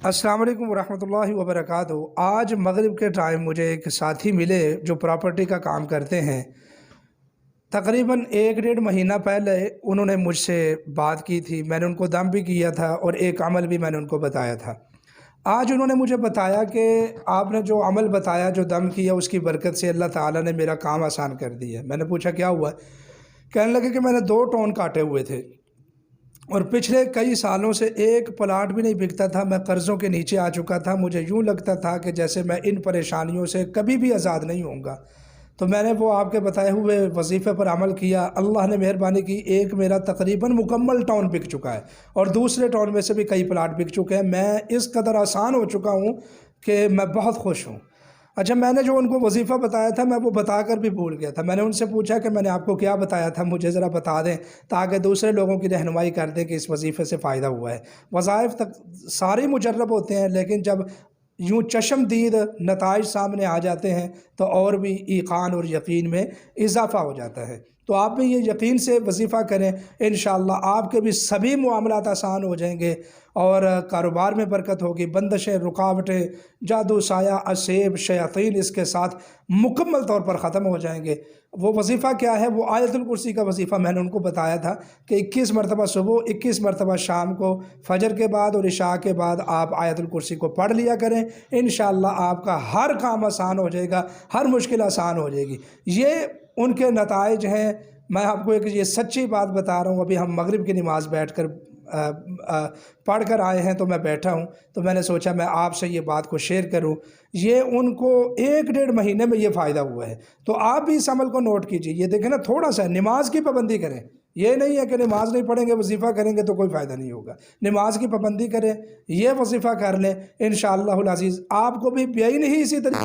السلام علیکم ورحمۃ اللہ وبرکاتہ۔ آج مغرب کے ٹائم مجھے ایک ساتھی ملے جو پراپرٹی کا کام کرتے ہیں۔ تقریباً 1 ڈیڑھ مہینہ پہلے انہوں نے مجھ سے بات کی تھی، میں نے ان کو دم بھی کیا تھا اور ایک عمل بھی میں نے ان کو بتایا تھا۔ آج انہوں نے مجھے بتایا کہ آپ نے جو عمل بتایا، جو دم کیا، اس کی برکت سے اللہ تعالیٰ نے میرا کام آسان کر دیا۔ میں نے پوچھا کیا ہوا؟ کہنے لگے کہ میں نے 2 ٹون کاٹے ہوئے تھے اور پچھلے کئی سالوں سے ایک پلاٹ بھی نہیں بکتا تھا، میں قرضوں کے نیچے آ چکا تھا، مجھے یوں لگتا تھا کہ جیسے میں ان پریشانیوں سے کبھی بھی آزاد نہیں ہوں گا۔ تو میں نے وہ آپ کے بتائے ہوئے وظیفے پر عمل کیا، اللہ نے مہربانی کی، ایک میرا تقریباً مکمل ٹاؤن بک چکا ہے اور دوسرے ٹاؤن میں سے بھی کئی پلاٹ بک چکے ہیں۔ میں اس قدر آسان ہو چکا ہوں کہ میں بہت خوش ہوں۔ اچھا، میں نے جو ان کو وظیفہ بتایا تھا میں وہ بتا کر بھی بھول گیا تھا۔ میں نے ان سے پوچھا کہ میں نے آپ کو کیا بتایا تھا، مجھے ذرا بتا دیں تاکہ دوسرے لوگوں کی رہنمائی کر دیں کہ اس وظیفے سے فائدہ ہوا ہے۔ وظائف تک سارے مجرب ہوتے ہیں، لیکن جب یوں چشم دید نتائج سامنے آ جاتے ہیں تو اور بھی ایقان اور یقین میں اضافہ ہو جاتا ہے۔ تو آپ بھی یہ یقین سے وظیفہ کریں، انشاءاللہ آپ کے بھی سبھی معاملات آسان ہو جائیں گے اور کاروبار میں برکت ہوگی، بندشیں، رکاوٹیں، جادو، سایہ، اسیب، شیاطین اس کے ساتھ مکمل طور پر ختم ہو جائیں گے۔ وہ وظیفہ کیا ہے؟ وہ آیت الکرسی کا وظیفہ میں نے ان کو بتایا تھا کہ 21 مرتبہ صبح، 21 مرتبہ شام کو، فجر کے بعد اور عشاء کے بعد آپ آیت الکرسی کو پڑھ لیا کریں، انشاءاللہ آپ کا ہر کام آسان ہو جائے گا، ہر مشکل آسان ہو جائے گی۔ یہ ان کے نتائج ہیں۔ میں آپ کو ایک یہ سچی بات بتا رہا ہوں، ابھی ہم مغرب کی نماز بیٹھ کر پڑھ کر آئے ہیں تو میں بیٹھا ہوں، تو میں نے سوچا میں آپ سے یہ بات کو شیئر کروں۔ یہ ان کو 1 ڈیڑھ مہینے میں یہ فائدہ ہوا ہے، تو آپ بھی اس عمل کو نوٹ کیجیے۔ یہ دیکھیں نا، تھوڑا سا نماز کی پابندی کریں، یہ نہیں ہے کہ نماز نہیں پڑھیں گے وظیفہ کریں گے تو کوئی فائدہ نہیں ہوگا۔ نماز کی پابندی کریں، یہ وظیفہ کر لیں، انشاءاللہ العزیز آپ کو بھی یہی نہیں اسی طریقے